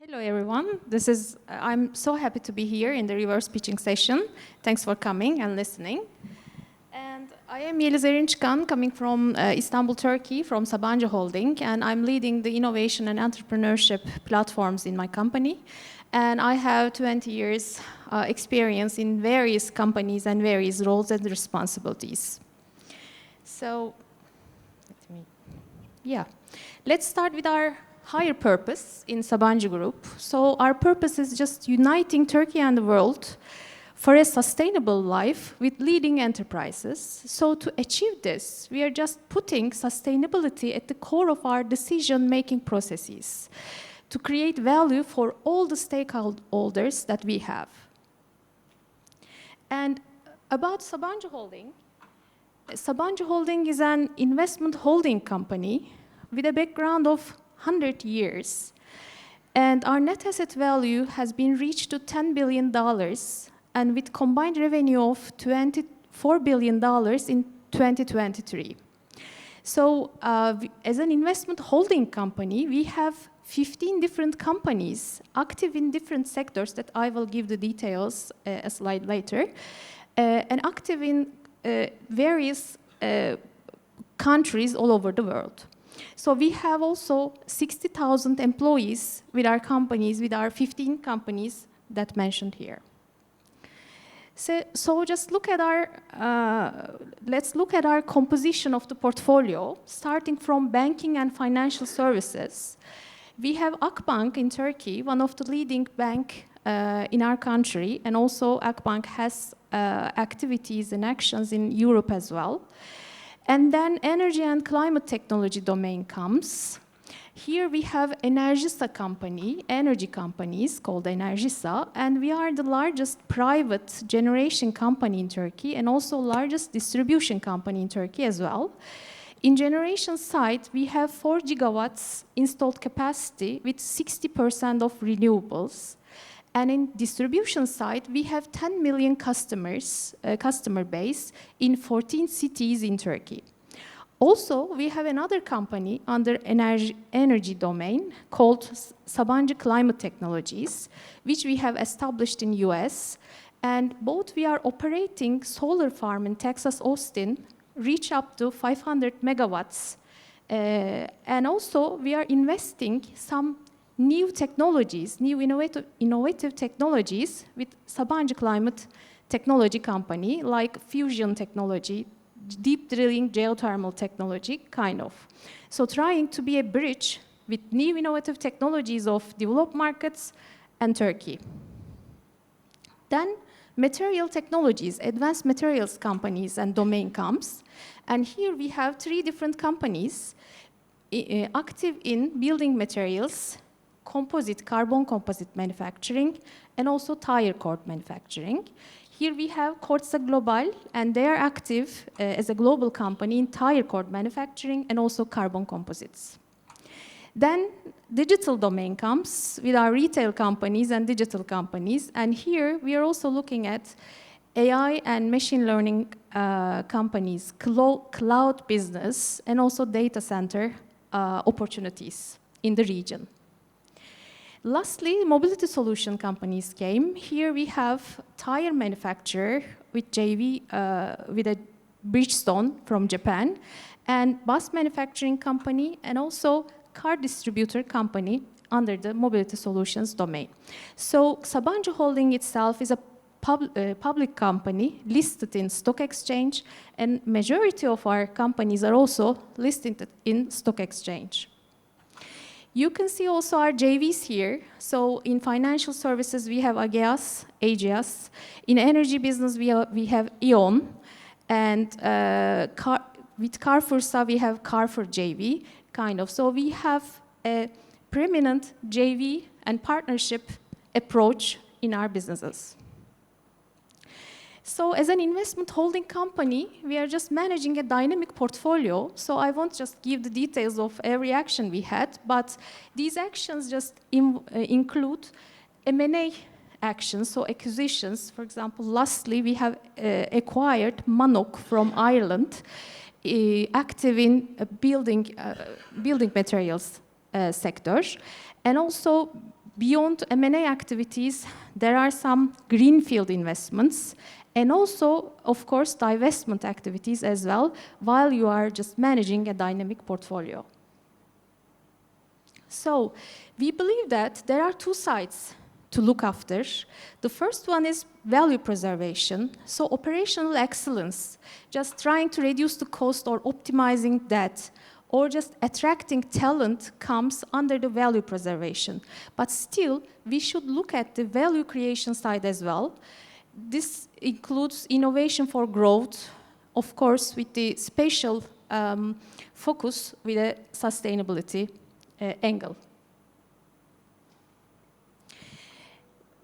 Hello everyone, I'm so happy to be here in the reverse pitching session. Thanks for coming and listening. And I am Yeliz ERİNCKAN, coming from Istanbul, Turkey, from Sabancı Holding, and I'm leading the innovation and entrepreneurship platforms in my company. And I have 20 years experience in various companies and various roles and responsibilities. So, let's start with our higher purpose in Sabancı Group. So our purpose is just uniting Turkey and the world for a sustainable life with leading enterprises. So to achieve this, we are just putting sustainability at the core of our decision-making processes to create value for all the stakeholders that we have. And about Sabancı Holding, Sabancı Holding is an investment holding company with a background of 100 years, and our net asset value has been reached to $10 billion, and with combined revenue of $24 billion in 2023. So as an investment holding company, we have 15 different companies active in different sectors that I will give the details a slide later, and active in various countries all over the world. So we have also 60,000 employees with our companies, with our 15 companies that mentioned here. So just look at let's look at our composition of the portfolio, starting from banking and financial services. We have Akbank in Turkey, one of the leading bank in our country, and also Akbank has activities and actions in Europe as well. And then energy and climate technology domain comes. Here we have Enerjisa company, energy companies called Enerjisa, and we are the largest private generation company in Turkey and also largest distribution company in Turkey as well. In generation side, we have 4 gigawatts installed capacity with 60% of renewables. And in distribution side, we have 10 million customer base in 14 cities in Turkey. Also, we have another company under energy domain called Sabancı Climate Technologies, which we have established in US. And both we are operating solar farm in Texas, Austin, reach up to 500 megawatts. And also, we are investing some new technologies, new innovative technologies with Sabancı Climate Technology Company, like fusion technology, deep drilling, geothermal technology, kind of. So trying to be a bridge with new innovative technologies of developed markets and Turkey. Then material technologies, advanced materials companies and domain comes. And here we have 3 different companies active in building materials, carbon composite manufacturing, and also tire cord manufacturing. Here we have Corsa Global, and they are active as a global company in tire cord manufacturing and also carbon composites. Then digital domain comes with our retail companies and digital companies, and here we are also looking at AI and machine learning companies, cloud business, and also data center opportunities in the region. Lastly, mobility solution companies came. Here we have tire manufacturer with JV with a Bridgestone from Japan, and bus manufacturing company, and also car distributor company under the mobility solutions domain. So Sabancı Holding itself is a public company listed in stock exchange, and majority of our companies are also listed in stock exchange. You can see also our JVs here. So in financial services, we have Ageas. In energy business, we have E.ON. And with Carrefour, we have Carrefour JV, kind of. So we have a preeminent JV and partnership approach in our businesses. So as an investment holding company, we are just managing a dynamic portfolio. So I won't just give the details of every action we had, but these actions just include M&A actions, so acquisitions. For example, lastly, we have acquired Manok from Ireland, active in building materials sector, and also Beyond M&A activities, there are some greenfield investments and also, of course, divestment activities as well, while you are just managing a dynamic portfolio. So, we believe that there are two sides to look after. The first one is value preservation, so operational excellence, just trying to reduce the cost or optimizing that, or just attracting talent comes under the value preservation. But still, we should look at the value creation side as well. This includes innovation for growth, of course, with the special focus with a sustainability angle.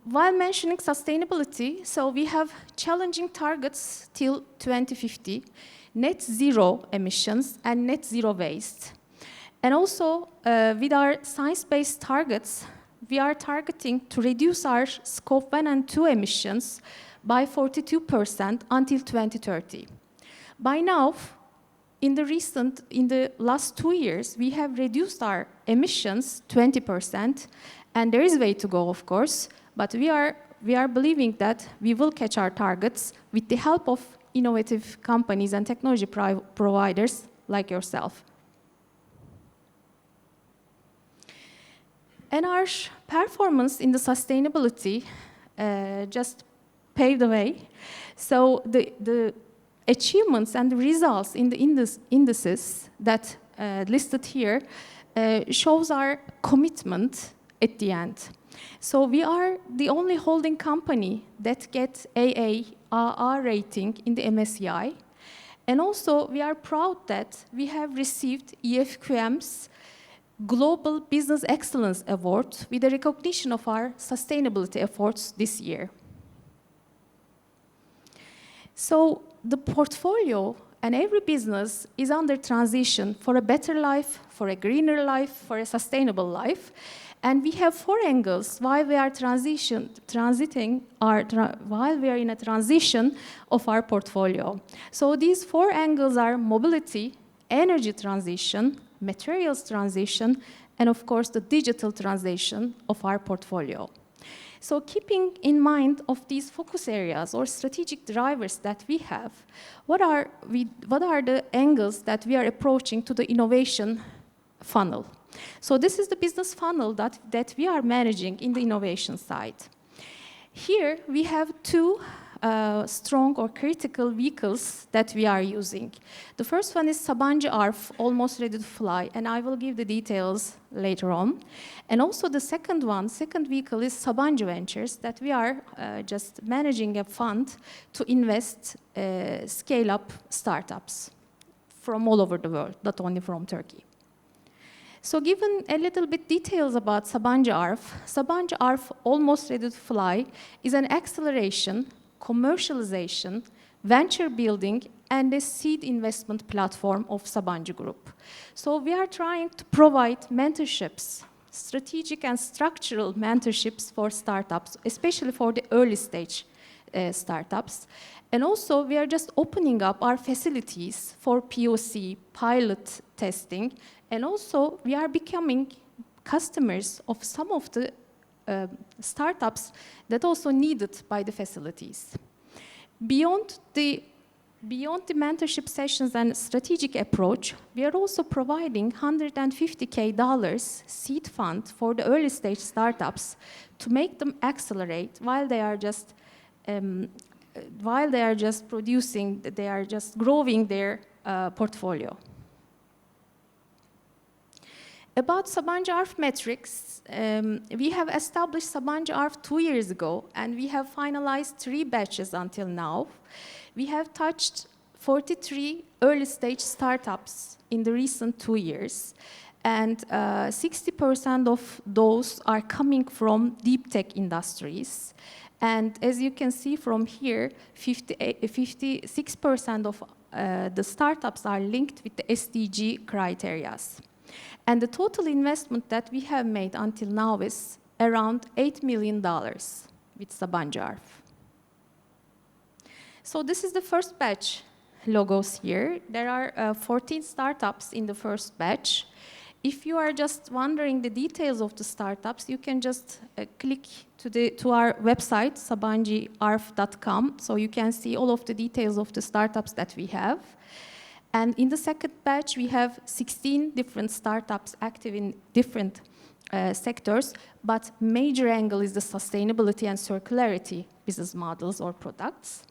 While mentioning sustainability, so we have challenging targets till 2050, net zero emissions and net zero waste. And also, with our science-based targets, we are targeting to reduce our Scope 1 and 2 emissions by 42% until 2030. By now, in the last 2 years, we have reduced our emissions 20%, and there is a way to go, of course, but we are believing that we will catch our targets with the help of innovative companies and technology providers like yourself. And our performance in the sustainability just paved the way. So the achievements and the results in the indices that listed here shows our commitment at the end. So we are the only holding company that gets AAR rating in the MSCI. And also we are proud that we have received EFQM's Global Business Excellence Award with a recognition of our sustainability efforts this year. So the portfolio and every business is under transition for a better life, for a greener life, for a sustainable life. And we have 4 angles while we are while we are in a transition of our portfolio. So these 4 angles are mobility, energy transition, materials transition, and of course the digital transition of our portfolio. So keeping in mind of these focus areas or strategic drivers that we have, what are the angles that we are approaching to the innovation funnel? So this is the business funnel that we are managing in the innovation side. Here we have 2 strong or critical vehicles that we are using. The first one is Sabancı ARF Almost Ready to Fly, and I will give the details later on. And also the second vehicle is Sabancı Ventures, that we are just managing a fund to invest scale-up startups from all over the world, not only from Turkey. So given a little bit details about Sabancı ARF Almost Ready to Fly is an acceleration, commercialization, venture building, and a seed investment platform of Sabancı Group. So we are trying to provide mentorships, strategic and structural mentorships for startups, especially for the early stage startups. And also we are just opening up our facilities for POC, pilot testing, and also we are becoming customers of some of the startups that also needed by the facilities. Beyond the mentorship sessions and strategic approach, we are also providing $150K seed fund for the early stage startups to make them accelerate while they are just growing their portfolio. About Sabancı ARF metrics, we have established Sabancı ARF 2 years ago, and we have finalized 3 batches until now. We have touched 43 early stage startups in the recent 2 years, and 60% of those are coming from deep tech industries. And as you can see from here, 56% of the startups are linked with the SDG criteria. And the total investment that we have made until now is around $8 million with Sabancı ARF. So this is the first batch logos here. There are 14 startups in the first batch. If you are just wondering the details of the startups, you can just click to our website, sabanciarf.com, so you can see all of the details of the startups that we have. And in the second batch, we have 16 different startups active in different sectors, but major angle is the sustainability and circularity business models or products.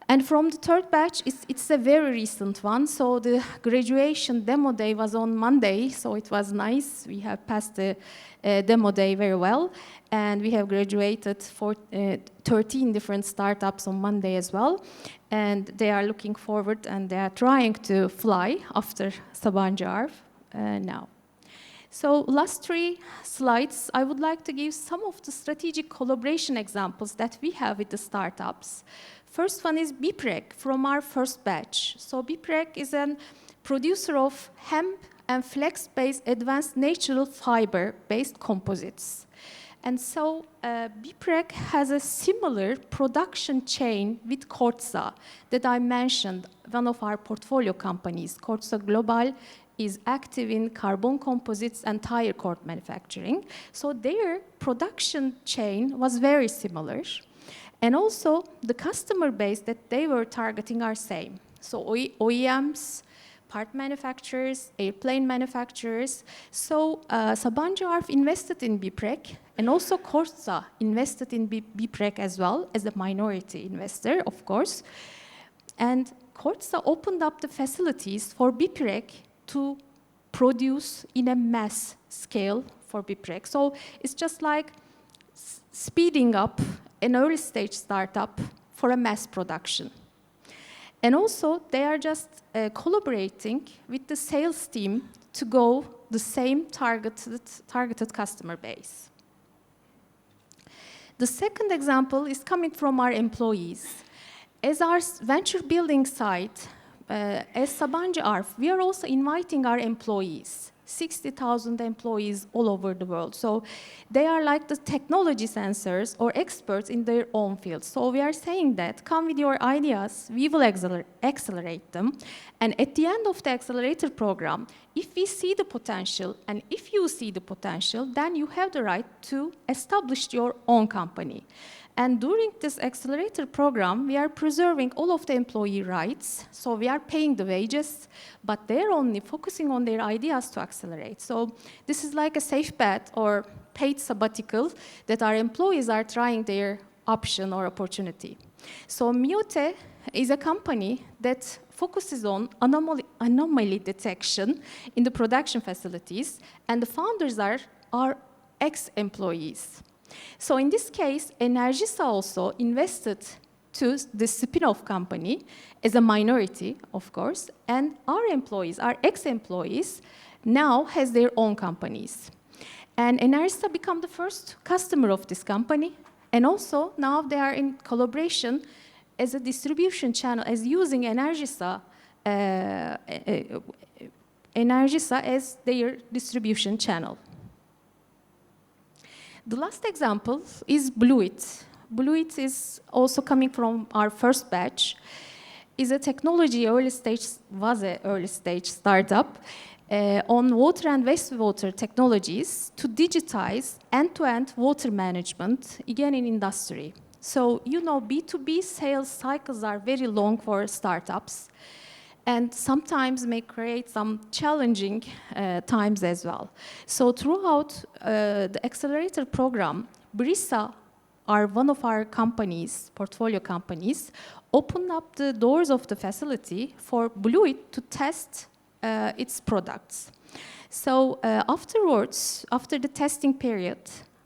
And from the third batch, it's a very recent one. So the graduation demo day was on Monday, so it was nice. We have passed the demo day very well, and we have graduated 13 different startups on Monday as well. And they are looking forward, and they are trying to fly after Sabancı ARF now. So last 3 slides, I would like to give some of the strategic collaboration examples that we have with the startups. First one is BPREC from our first batch. So BPREC is a producer of hemp and flex-based advanced natural fiber-based composites. And so BPREC has a similar production chain with Kordsa that I mentioned, one of our portfolio companies. Kordsa Global is active in carbon composites and tire cord manufacturing. So their production chain was very similar. And also, the customer base that they were targeting are same. So OEMs, part manufacturers, airplane manufacturers. So Sabancı ARF invested in BPREC, and also Kordsa invested in BPREC as well, as a minority investor, of course. And Kordsa opened up the facilities for BPREC to produce in a mass scale for BPREC. So it's just like speeding up an early stage startup for a mass production. And also, they are just collaborating with the sales team to go the same targeted customer base. The second example is coming from our employees. As our venture building site, as Sabancı ARF, we are also inviting our employees. 60,000 employees all over the world. So they are like the technology sensors or experts in their own field. So we are saying that, come with your ideas, we will accelerate them. And at the end of the accelerator program, if we see the potential, and if you see the potential, then you have the right to establish your own company. And during this accelerator program, we are preserving all of the employee rights. So we are paying the wages, but they're only focusing on their ideas to accelerate. So this is like a safe bet or paid sabbatical that our employees are trying their option or opportunity. So Miote is a company that focuses on anomaly detection in the production facilities, and the founders are ex-employees. So in this case, Enerjisa also invested to the spin-off company as a minority, of course, and our employees, our ex-employees, now has their own companies. And Enerjisa became the first customer of this company, and also now they are in collaboration as a distribution channel, as using Enerjisa as their distribution channel. The last example is Blueit. Blueit is also coming from our first batch. Is a technology early stage startup on water and wastewater technologies to digitize end-to-end water management, again in industry. So, you know, B2B sales cycles are very long for startups, and sometimes may create some challenging times as well. So throughout the accelerator program, Brisa, one of our companies, portfolio companies, opened up the doors of the facility for Blueit to test its products. So afterwards, after the testing period,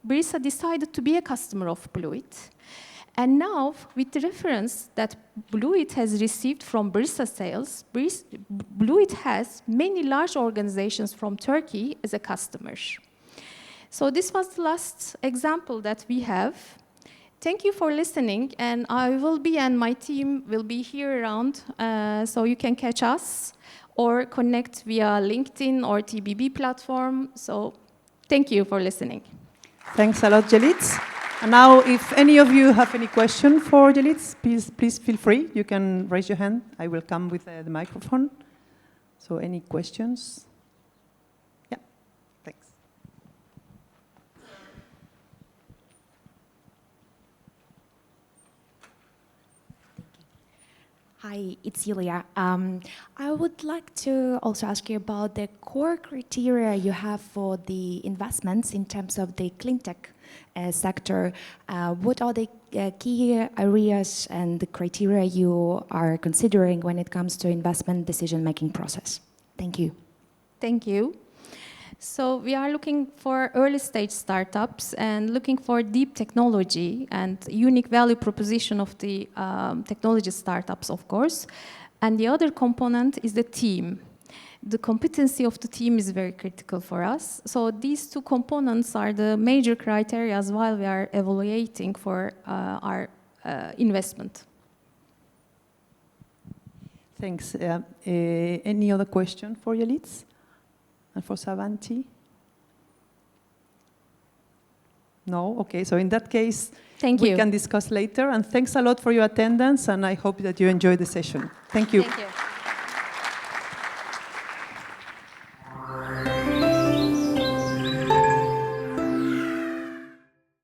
Brisa decided to be a customer of Blueit. And now, with the reference that Blueit has received from Brisa sales, Blueit has many large organizations from Turkey as a customer. So this was the last example that we have. Thank you for listening, and I will be, and my team will be here around, so you can catch us or connect via LinkedIn or TBB platform. So thank you for listening. Thanks a lot, Yeliz. And now, if any of you have any question for Yeliz, please feel free. You can raise your hand. I will come with the microphone. So any questions? Yeah. Hi, it's Yulia. I would like to also ask you about the core criteria you have for the investments in terms of the clean tech sector. What are the key areas and the criteria you are considering when it comes to investment decision-making process? Thank you. Thank you. So we are looking for early stage startups and looking for deep technology and unique value proposition of the technology startups, of course. And the other component is the team. The competency of the team is very critical for us. So these two components are the major criteria while we are evaluating for our investment. Thanks. Any other question for Yeliz and for Sabancı? No? Okay, so in that case, we can discuss later. And thanks a lot for your attendance, and I hope that you enjoyed the session. Thank you. Thank you.